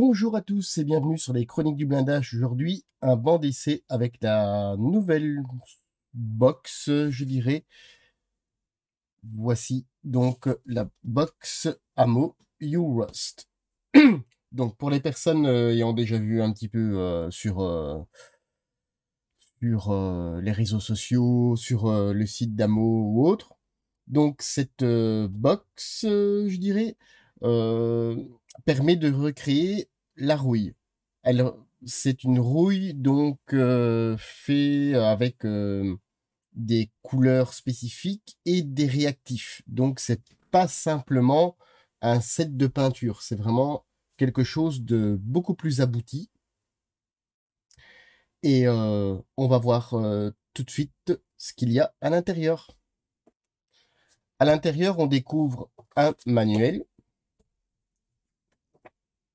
Bonjour à tous et bienvenue sur les Chroniques du Blindage. Aujourd'hui, un banc d'essai avec la nouvelle box, je dirais. Voici donc la box Ammo You Rust. Donc pour les personnes ayant déjà vu un petit peu sur les réseaux sociaux, sur le site d'Ammo ou autre, donc cette box, je dirais, euh, permet de recréer la rouille. Elle, c'est une rouille donc fait avec des couleurs spécifiques et des réactifs. Donc c'est pas simplement un set de peinture, c'est vraiment quelque chose de beaucoup plus abouti. Et on va voir tout de suite ce qu'il y a à l'intérieur. À l'intérieur, on découvre un manuel.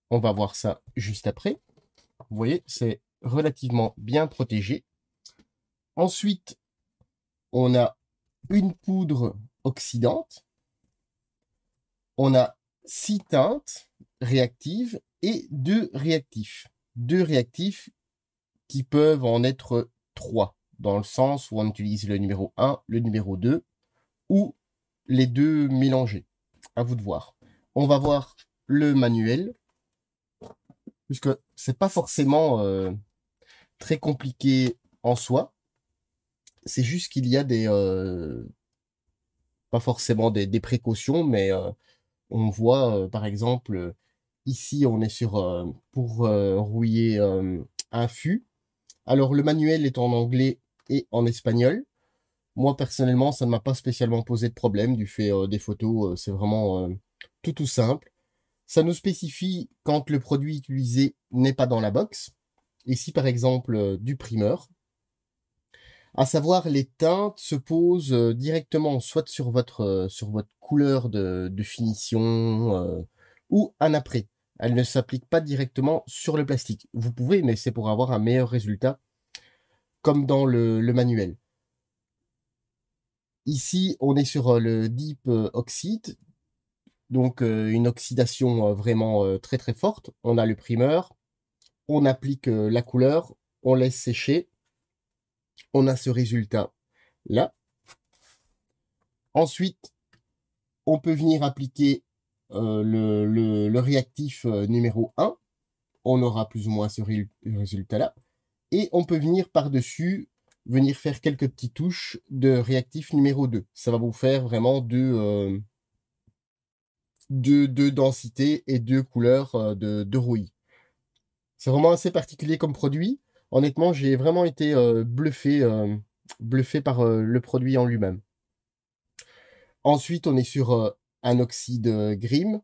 On va voir ça juste après. Vous voyez, c'est relativement bien protégé. Ensuite, on a une poudre oxydante. On a 6 teintes réactives et 2 réactifs. 2 réactifs qui peuvent en être 3, dans le sens où on utilise le numéro 1, le numéro 2, ou les deux mélangés. À vous de voir. On va voir le manuel, puisque c'est pas forcément très compliqué en soi. C'est juste qu'il y a pas forcément des précautions, mais on voit par exemple, ici on est pour rouiller un fût. Alors le manuel est en anglais et en espagnol. Moi personnellement, ça ne m'a pas spécialement posé de problème du fait des photos, c'est vraiment tout simple. Ça nous spécifie quand le produit utilisé n'est pas dans la box. Ici par exemple du primeur. À savoir, les teintes se posent directement soit sur votre couleur de finition ou un après. Elles ne s'appliquent pas directement sur le plastique. Vous pouvez, mais c'est pour avoir un meilleur résultat, comme dans le manuel. Ici, on est sur le Deep Oxide, donc une oxydation vraiment très très forte. On a le primeur, on applique la couleur, on laisse sécher, on a ce résultat là. Ensuite, on peut venir appliquer le réactif numéro 1. On aura plus ou moins ce résultat-là. Et on peut venir par-dessus, venir faire quelques petites touches de réactif numéro 2. Ça va vous faire vraiment deux densités et deux couleurs de rouille. C'est vraiment assez particulier comme produit. Honnêtement, j'ai vraiment été bluffé par le produit en lui-même. Ensuite, on est sur un oxyde Grim.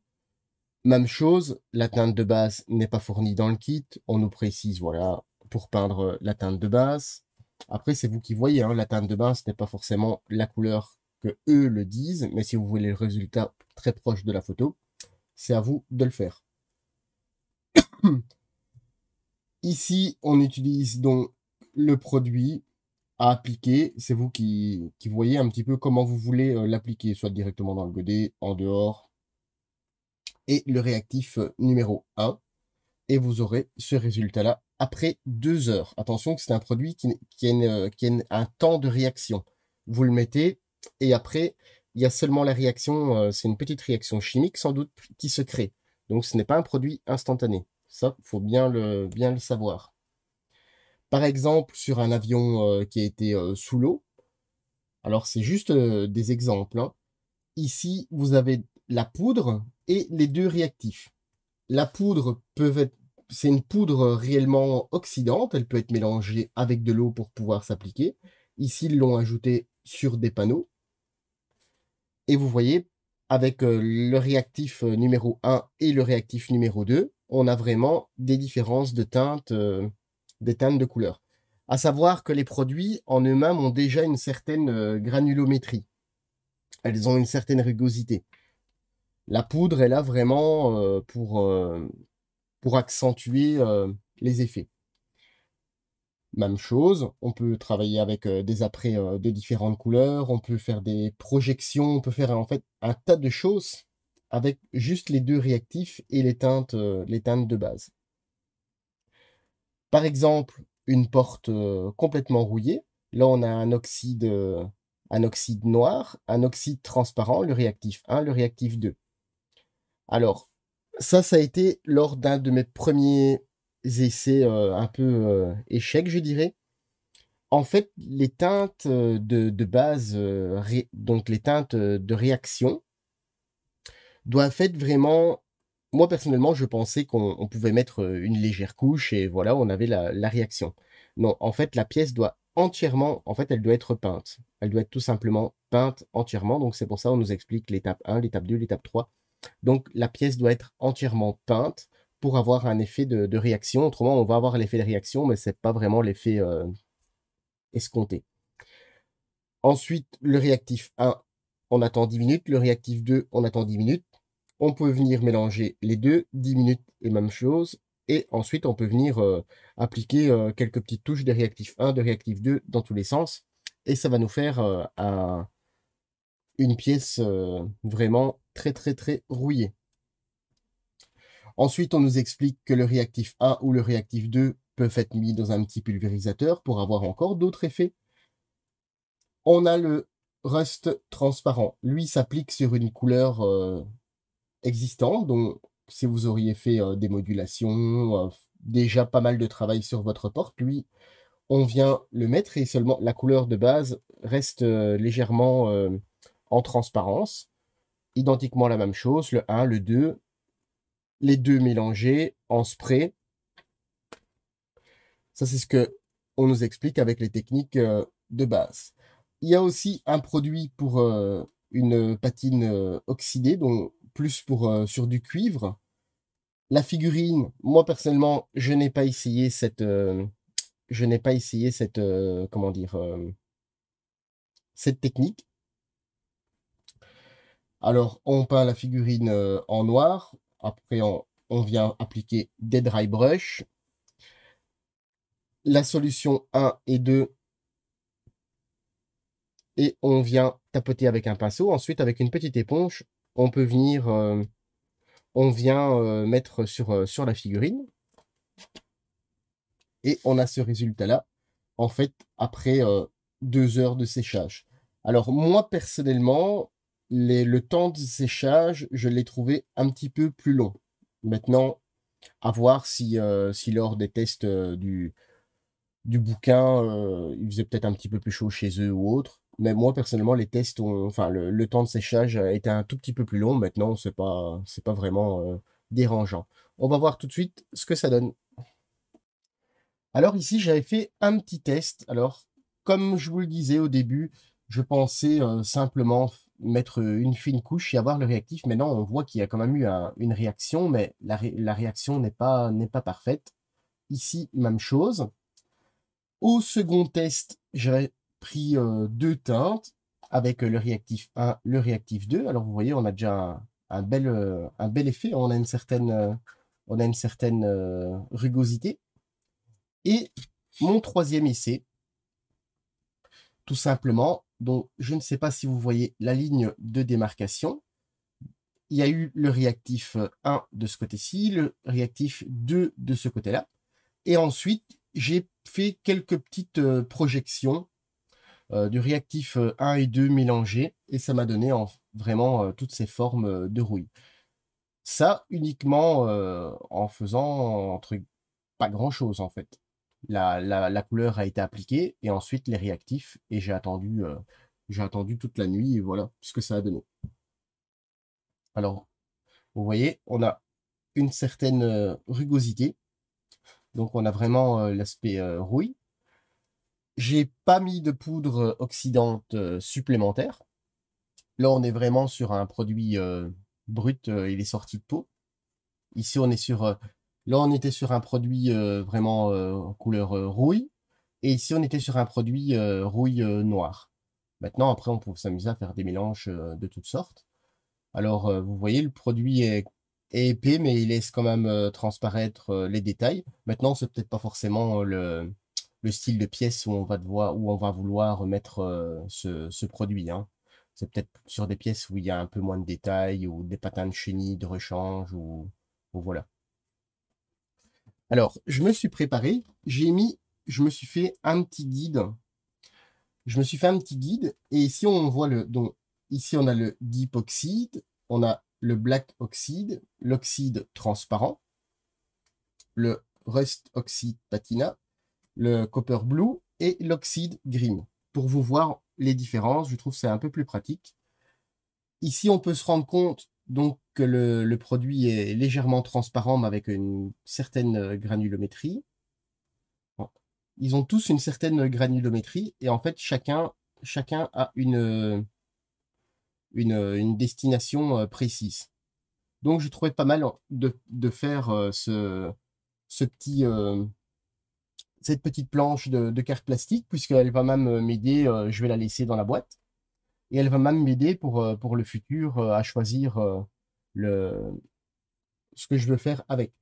Même chose, la teinte de base n'est pas fournie dans le kit. On nous précise, voilà, pour peindre la teinte de base. Après, c'est vous qui voyez, hein, la teinte de base n'est pas forcément la couleur que eux le disent, mais si vous voulez le résultat très proche de la photo, c'est à vous de le faire. Ici, on utilise donc le produit à appliquer. C'est vous qui voyez un petit peu comment vous voulez l'appliquer, soit directement dans le godet, en dehors, et le réactif numéro 1. Et vous aurez ce résultat-là après 2 heures. Attention que c'est un produit qui a un temps de réaction. Vous le mettez et après, il y a seulement la réaction, c'est une petite réaction chimique sans doute qui se crée. Donc ce n'est pas un produit instantané. Ça, il faut bien le savoir. Par exemple, sur un avion qui a été sous l'eau, alors c'est juste des exemples, hein. Ici, vous avez la poudre et les deux réactifs. La poudre peut être, c'est une poudre réellement oxydante, elle peut être mélangée avec de l'eau pour pouvoir s'appliquer. Ici, ils l'ont ajouté sur des panneaux. Et vous voyez, avec le réactif numéro 1 et le réactif numéro 2, on a vraiment des différences de teintes, des teintes de couleurs. À savoir que les produits en eux-mêmes ont déjà une certaine granulométrie. Elles ont une certaine rugosité. La poudre est là vraiment pour accentuer les effets. Même chose, on peut travailler avec des apprêts de différentes couleurs, on peut faire des projections, on peut faire en fait un tas de choses avec juste les deux réactifs et les teintes de base. Par exemple, une porte complètement rouillée. Là, on a un oxyde noir, un oxyde transparent, le réactif 1, le réactif 2. Alors, ça a été lors d'un de mes premiers essais un peu échecs, je dirais. En fait, les teintes de base, donc les teintes de réaction, doivent être vraiment. Moi, personnellement, je pensais qu'on pouvait mettre une légère couche et voilà, on avait la réaction. Non, en fait, la pièce doit entièrement, en fait, elle doit être peinte. Elle doit être tout simplement peinte entièrement. Donc, c'est pour ça qu'on nous explique l'étape 1, l'étape 2, l'étape 3. Donc, la pièce doit être entièrement peinte pour avoir un effet de réaction. Autrement, on va avoir l'effet de réaction, mais c'est pas vraiment l'effet escompté. Ensuite, le réactif 1, on attend 10 minutes. Le réactif 2, on attend 10 minutes. On peut venir mélanger les deux, 10 minutes et même chose. Et ensuite, on peut venir appliquer quelques petites touches de réactif 1, de réactif 2 dans tous les sens. Et ça va nous faire une pièce vraiment très très très rouillée. Ensuite, on nous explique que le réactif 1 ou le réactif 2 peuvent être mis dans un petit pulvérisateur pour avoir encore d'autres effets. On a le rust transparent. Lui s'applique sur une couleur existante, donc si vous auriez fait des modulations, déjà pas mal de travail sur votre porte, lui, on vient le mettre et seulement la couleur de base reste légèrement en transparence. Identiquement la même chose, le 1, le 2, les deux mélangés en spray. Ça, c'est ce que on nous explique avec les techniques de base. Il y a aussi un produit pour une patine oxydée, donc plus pour sur du cuivre. La figurine, moi personnellement, je n'ai pas essayé cette, comment dire, cette technique. Alors, on peint la figurine en noir. Après, on vient appliquer des dry brush. La solution 1 et 2 et on vient tapoter avec un pinceau. Ensuite, avec une petite éponge, on peut venir, on vient mettre sur la figurine et on a ce résultat-là, en fait, après 2 heures de séchage. Alors moi, personnellement, le temps de séchage, je l'ai trouvé un petit peu plus long. Maintenant, à voir si lors des tests du bouquin, il faisait peut-être un petit peu plus chaud chez eux ou autre. Mais moi, personnellement, les tests enfin, le temps de séchage a été un tout petit peu plus long. Maintenant, c'est pas vraiment dérangeant. On va voir tout de suite ce que ça donne. Alors ici, j'avais fait un petit test. Alors, comme je vous le disais au début, je pensais simplement mettre une fine couche et avoir le réactif. Maintenant, on voit qu'il y a quand même eu une réaction, mais la réaction n'est pas parfaite. Ici, même chose. Au second test, j'avais pris deux teintes avec le réactif 1, le réactif 2. Alors vous voyez, on a déjà un bel effet, on a une certaine rugosité. Et mon troisième essai, tout simplement, dont je ne sais pas si vous voyez la ligne de démarcation, il y a eu le réactif 1 de ce côté-ci, le réactif 2 de ce côté-là. Et ensuite, j'ai fait quelques petites projections du réactif 1 et 2 mélangés et ça m'a donné vraiment toutes ces formes de rouille. Ça uniquement en faisant entre pas grand-chose en fait. La couleur a été appliquée et ensuite les réactifs et j'ai attendu toute la nuit et voilà ce que ça a donné. Alors, vous voyez, on a une certaine rugosité. Donc on a vraiment l'aspect rouille. J'ai pas mis de poudre oxydante supplémentaire. Là, on est vraiment sur un produit brut, il est sorti de pot. Ici, là, on était sur un produit vraiment couleur rouille. Et ici, on était sur un produit rouille noire. Maintenant, après, on peut s'amuser à faire des mélanges de toutes sortes. Alors, vous voyez, le produit est épais, mais il laisse quand même transparaître les détails. Maintenant, c'est peut-être pas forcément le style de pièce où on va vouloir mettre ce produit, hein. C'est peut-être sur des pièces où il y a un peu moins de détails ou des patins de chenilles, de rechange ou voilà. Alors, je me suis préparé, je me suis fait un petit guide. Je me suis fait un petit guide et ici on voit donc ici on a le Deep Oxide, on a le Black Oxide, l'oxyde transparent, le Rust Oxide Patina, le Copper Blue et l'oxyde Green. Pour vous voir les différences, je trouve que c'est un peu plus pratique. Ici, on peut se rendre compte donc que le produit est légèrement transparent, mais avec une certaine granulométrie. Bon. Ils ont tous une certaine granulométrie et en fait, chacun a une destination précise. Donc, je trouvais pas mal de faire cette petite planche de carte plastique, puisqu'elle va même m'aider, je vais la laisser dans la boîte, et elle va même m'aider pour le futur à choisir le, ce que je veux faire avec.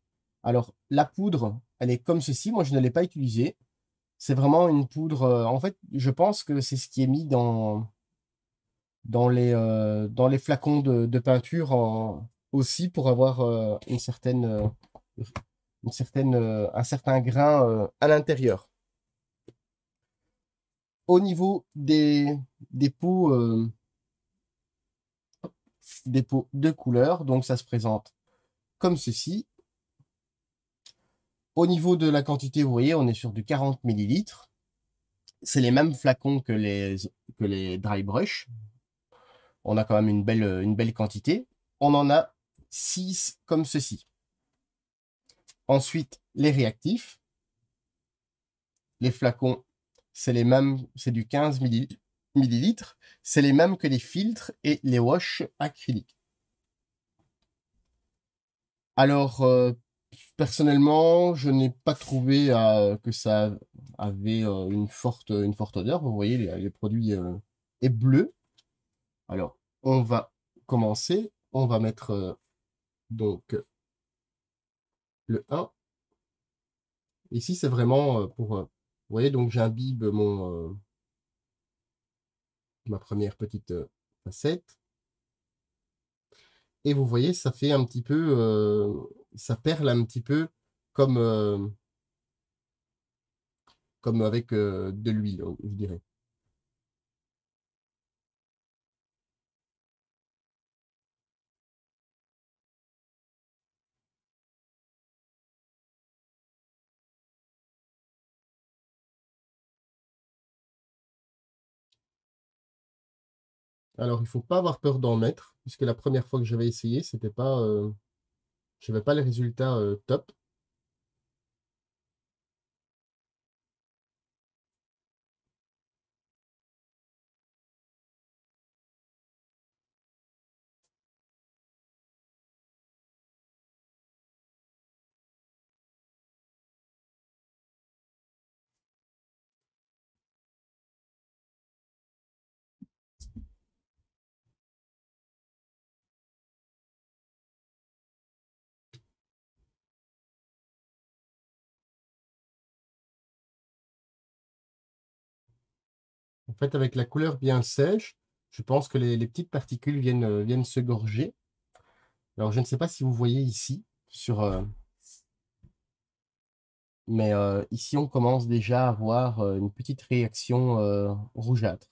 Alors, la poudre, elle est comme ceci. Moi, je ne l'ai pas utilisée. C'est vraiment une poudre. En fait, je pense que c'est ce qui est mis dans les flacons de peinture aussi pour avoir un certain grain à l'intérieur. Au niveau des pots de couleur, donc ça se présente comme ceci. Au niveau de la quantité, vous voyez, on est sur du 40 millilitres. C'est les mêmes flacons que les dry brush. On a quand même une belle quantité. On en a 6 comme ceci. Ensuite, les réactifs. Les flacons, c'est les mêmes, c'est du 15 millilitres. C'est les mêmes que les filtres et les wash acryliques. Alors, personnellement, je n'ai pas trouvé que ça avait une forte odeur. Vous voyez, les produits est bleu. Alors, on va commencer. On va mettre donc le 1. Ici, c'est vraiment vous voyez, donc j'imbibe ma première petite facette. Et vous voyez, ça fait un petit peu, ça perle un petit peu comme, comme avec de l'huile, je dirais. Alors, il faut pas avoir peur d'en mettre, puisque la première fois que j'avais essayé, c'était pas, j'avais pas les résultats top. En fait, avec la couleur bien sèche, je pense que les petites particules viennent se gorger. Alors, je ne sais pas si vous voyez ici, mais ici, on commence déjà à avoir une petite réaction rougeâtre.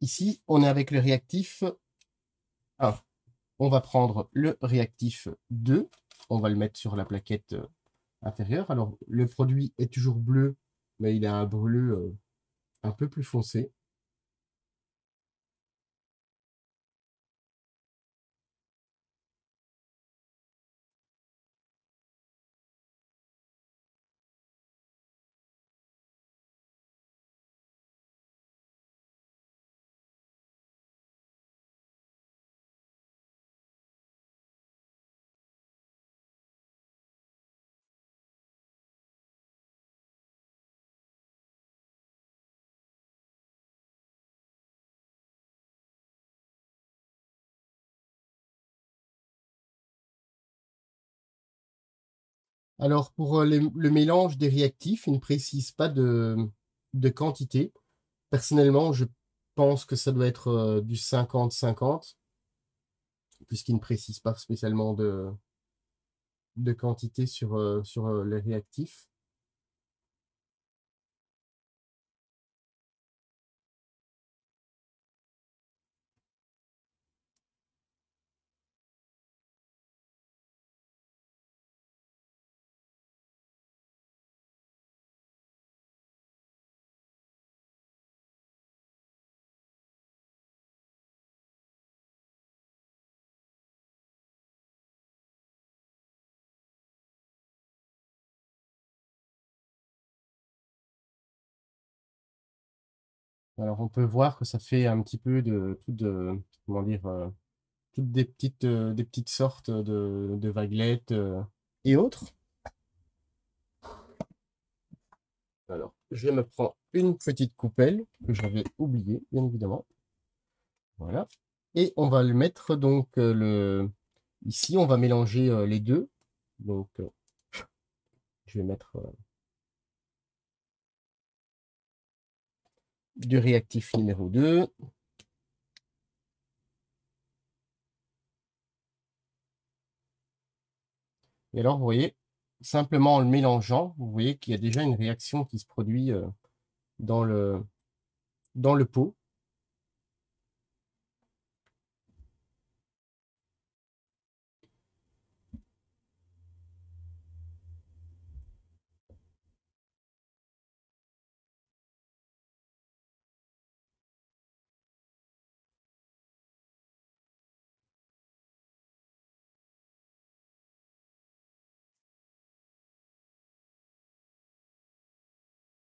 Ici, on est avec le réactif 1. On va prendre le réactif 2. On va le mettre sur la plaquette inférieure. Alors, le produit est toujours bleu, mais il a un bleu un peu plus foncé. Alors, pour le mélange des réactifs, il ne précise pas de quantité. Personnellement, je pense que ça doit être du 50-50, puisqu'il ne précise pas spécialement de quantité sur les réactifs. Alors, on peut voir que ça fait un petit peu comment dire, toutes des petites sortes de vaguelettes et autres. Alors, je me prends une petite coupelle que j'avais oubliée, bien évidemment. Voilà. Et on va le mettre donc ici, on va mélanger les deux. Donc, je vais mettre du réactif numéro 2. Et alors, vous voyez, simplement en le mélangeant, vous voyez qu'il y a déjà une réaction qui se produit dans le pot.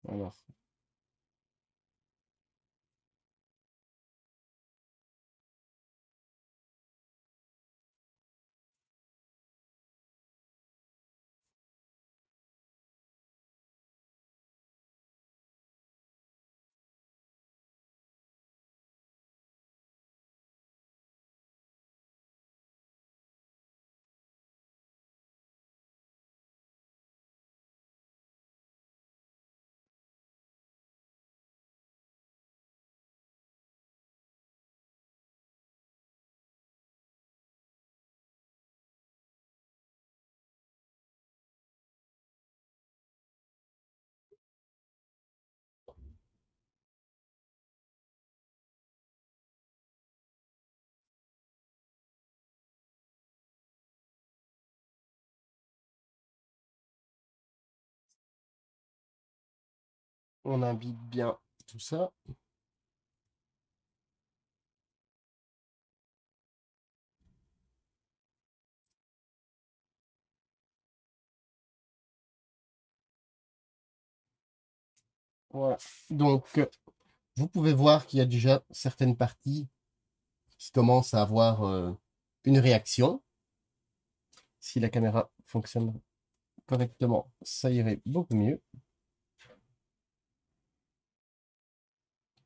Alors, on imbibe bien tout ça. Voilà. Donc, vous pouvez voir qu'il y a déjà certaines parties qui commencent à avoir une réaction. Si la caméra fonctionne correctement, ça irait beaucoup mieux.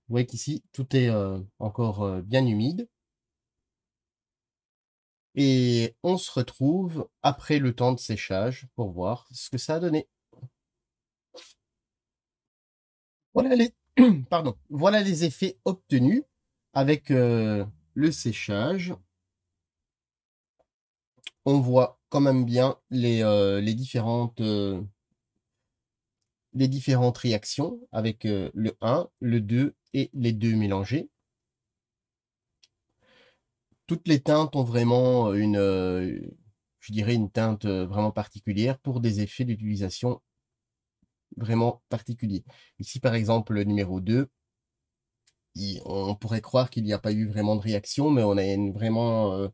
Vous voyez qu'ici, tout est encore bien humide. Et on se retrouve après le temps de séchage pour voir ce que ça a donné. Voilà les, pardon, voilà les effets obtenus avec le séchage. On voit quand même bien les différentes réactions avec le 1, le 2 et les 2 mélangés. Toutes les teintes ont vraiment je dirais une teinte vraiment particulière pour des effets d'utilisation vraiment particuliers. Ici, par exemple, le numéro 2, on pourrait croire qu'il n'y a pas eu vraiment de réaction, mais on a vraiment,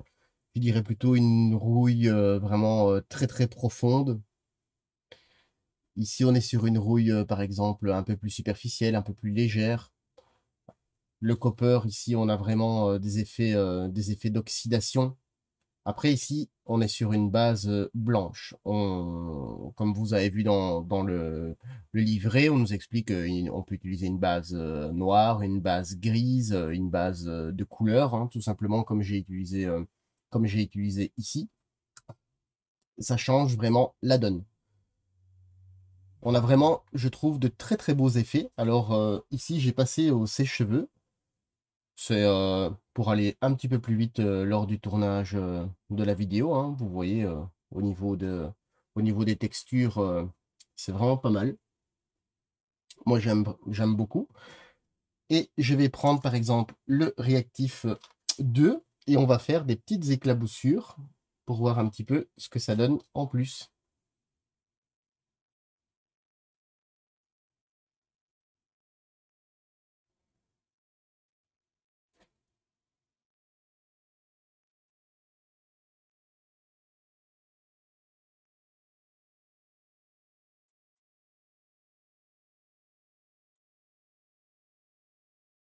je dirais plutôt une rouille vraiment très très profonde. Ici, on est sur une rouille, par exemple, un peu plus superficielle, un peu plus légère. Le copper, ici, on a vraiment des effets d'oxydation. Après, ici, on est sur une base blanche. Comme vous avez vu dans le livret, on nous explique qu'on peut utiliser une base noire, une base grise, une base de couleur, hein, tout simplement comme j'ai utilisé ici. Ça change vraiment la donne. On a vraiment, je trouve, de très très beaux effets. Alors ici, j'ai passé au sèche-cheveux. C'est pour aller un petit peu plus vite lors du tournage de la vidéo, hein. Vous voyez, au niveau au niveau des textures, c'est vraiment pas mal. Moi, j'aime beaucoup. Et je vais prendre par exemple le réactif 2 et on va faire des petites éclaboussures pour voir un petit peu ce que ça donne en plus.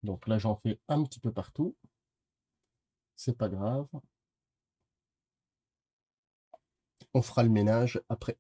Donc là, j'en fais un petit peu partout. C'est pas grave. On fera le ménage après.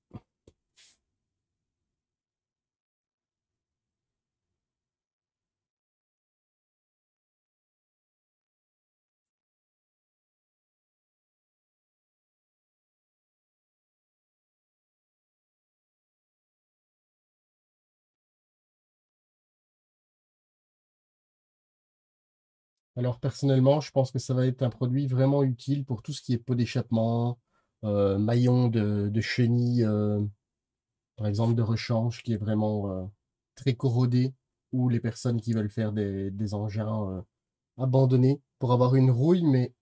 Alors personnellement, je pense que ça va être un produit vraiment utile pour tout ce qui est pot d'échappement, maillon de chenille, par exemple de rechange qui est vraiment très corrodé, ou les personnes qui veulent faire des engins abandonnés pour avoir une rouille, mais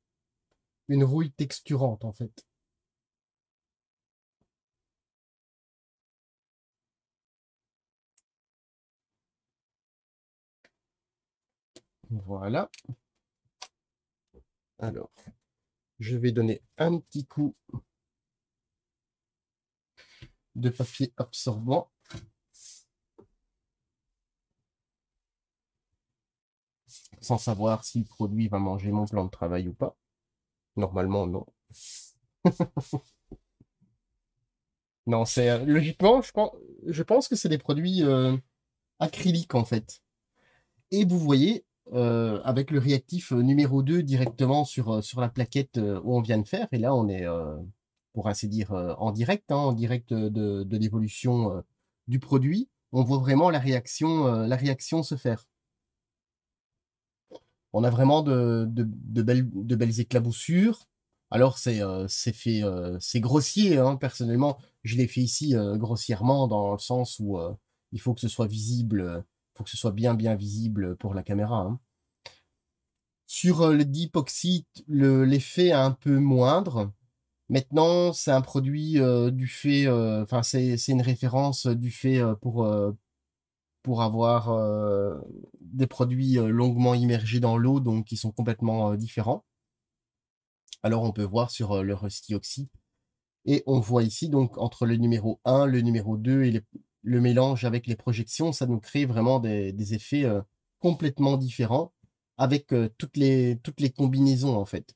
une rouille texturante en fait. Voilà. Alors, je vais donner un petit coup de papier absorbant, sans savoir si le produit va manger mon plan de travail ou pas. Normalement, non. Non, c'est logiquement, je pense que c'est des produits acryliques en fait. Et vous voyez, avec le réactif numéro 2 directement sur la plaquette où on vient de faire, et là on est, pour ainsi dire, en direct, hein, en direct de l'évolution du produit, on voit vraiment la réaction se faire. On a vraiment de belles éclaboussures. Alors c'est fait, c'est grossier, hein, personnellement, je l'ai fait ici grossièrement dans le sens où il faut que ce soit visible, faut que ce soit bien visible pour la caméra, hein. Sur le dipoxy, l'effet est un peu moindre. Maintenant, c'est un produit du fait, enfin c'est une référence du fait pour avoir des produits longuement immergés dans l'eau, donc qui sont complètement différents. Alors on peut voir sur le Rusty Oxy. Et on voit ici, donc entre le numéro 1, le numéro 2 et le mélange avec les projections, ça nous crée vraiment des effets complètement différents avec toutes les combinaisons en fait.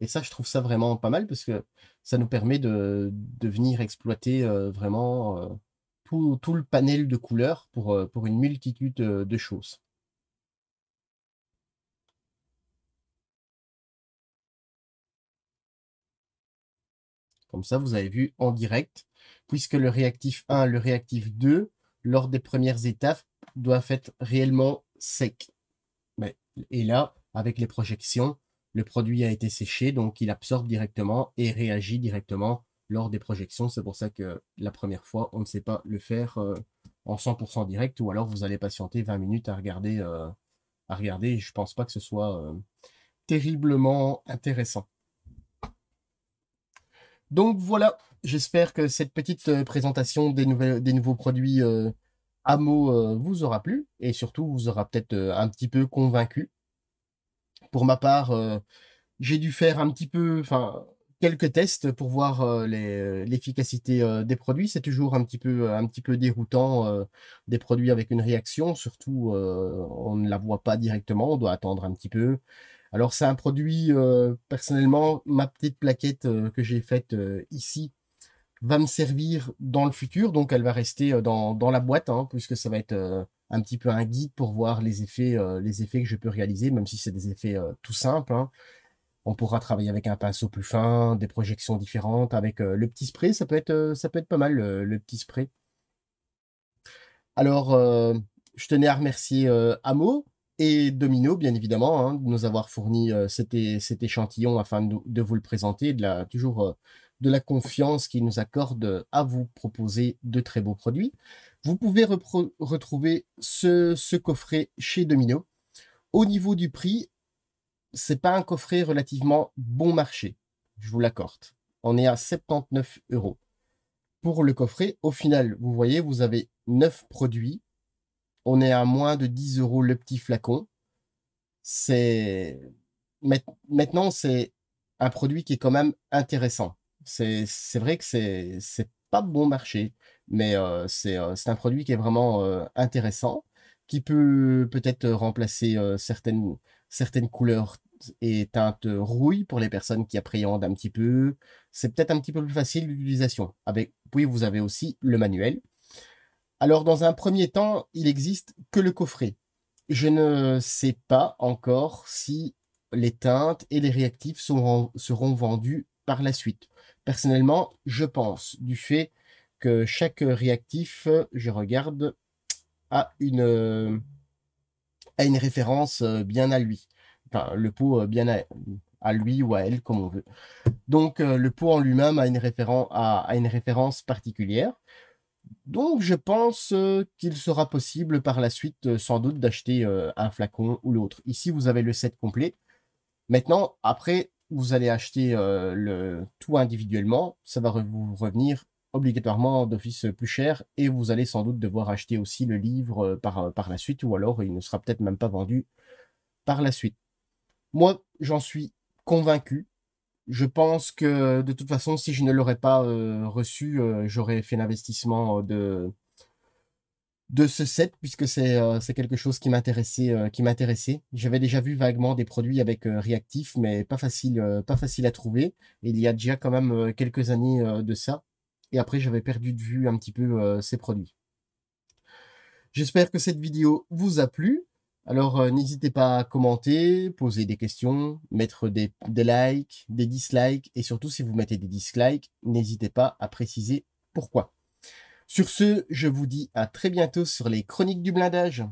Et ça, je trouve ça vraiment pas mal parce que ça nous permet de venir exploiter vraiment tout le panel de couleurs pour une multitude de choses. Comme ça, vous avez vu en direct, puisque le réactif 1, le réactif 2, lors des premières étapes, doivent être réellement secs. Et là, avec les projections, le produit a été séché, donc il absorbe directement et réagit directement lors des projections. C'est pour ça que la première fois, on ne sait pas le faire en 100% direct, ou alors vous allez patienter 20 minutes à regarder. Je pense pas que ce soit terriblement intéressant. Donc voilà, j'espère que cette petite présentation des nouveaux produits Amo vous aura plu et surtout vous aura peut-être un petit peu convaincu. Pour ma part, j'ai dû faire un petit peu, enfin, quelques tests pour voir l'efficacité des produits. C'est toujours un petit peu déroutant des produits avec une réaction, surtout on ne la voit pas directement, on doit attendre un petit peu. Alors c'est un produit, personnellement, ma petite plaquette que j'ai faite ici va me servir dans le futur, donc elle va rester dans la boîte, hein, puisque ça va être un petit peu un guide pour voir les effets que je peux réaliser, même si c'est des effets tout simples, hein. On pourra travailler avec un pinceau plus fin, des projections différentes, avec le petit spray, ça peut être pas mal, le petit spray. Alors, je tenais à remercier Amo et Domino, bien évidemment, hein, de nous avoir fourni cet échantillon afin de vous le présenter, toujours de la confiance qu'ils nous accordent à vous proposer de très beaux produits. Vous pouvez retrouver ce coffret chez Domino. Au niveau du prix, c'est pas un coffret relativement bon marché, je vous l'accorde. On est à 79 euros. Pour le coffret, au final, vous voyez, vous avez 9 produits. On est à moins de 10 euros le petit flacon. C'est Maintenant, c'est un produit qui est quand même intéressant. C'est vrai que c'est pas bon marché, mais c'est un produit qui est vraiment intéressant, qui peut peut-être remplacer certaines couleurs et teintes rouille pour les personnes qui appréhendent un petit peu. C'est peut-être un petit peu plus facile d'utilisation. Puis vous avez aussi le manuel. Alors, dans un premier temps, il existe que le coffret. Je ne sais pas encore si les teintes et les réactifs seront vendus par la suite. Personnellement, je pense, du fait que chaque réactif, je regarde, a une référence bien à lui. Enfin, le pot bien à lui ou à elle, comme on veut. Donc, le pot en lui-même a une référence particulière. Donc, je pense qu'il sera possible par la suite, sans doute, d'acheter un flacon ou l'autre. Ici, vous avez le set complet. Maintenant, après, vous allez acheter le tout individuellement. Ça va vous revenir obligatoirement d'office plus cher et vous allez sans doute devoir acheter aussi le livre par la suite ou alors il ne sera peut-être même pas vendu par la suite. Moi, j'en suis convaincu. Je pense que de toute façon, si je ne l'aurais pas reçu, j'aurais fait l'investissement de ce set puisque c'est quelque chose qui m'intéressait. J'avais déjà vu vaguement des produits avec réactifs, mais pas facile à trouver. Et il y a déjà quand même quelques années de ça. Et après, j'avais perdu de vue un petit peu ces produits. J'espère que cette vidéo vous a plu. Alors, n'hésitez pas à commenter, poser des questions, mettre des likes, des dislikes, et surtout si vous mettez des dislikes, n'hésitez pas à préciser pourquoi. Sur ce, je vous dis à très bientôt sur les Chroniques du blindage.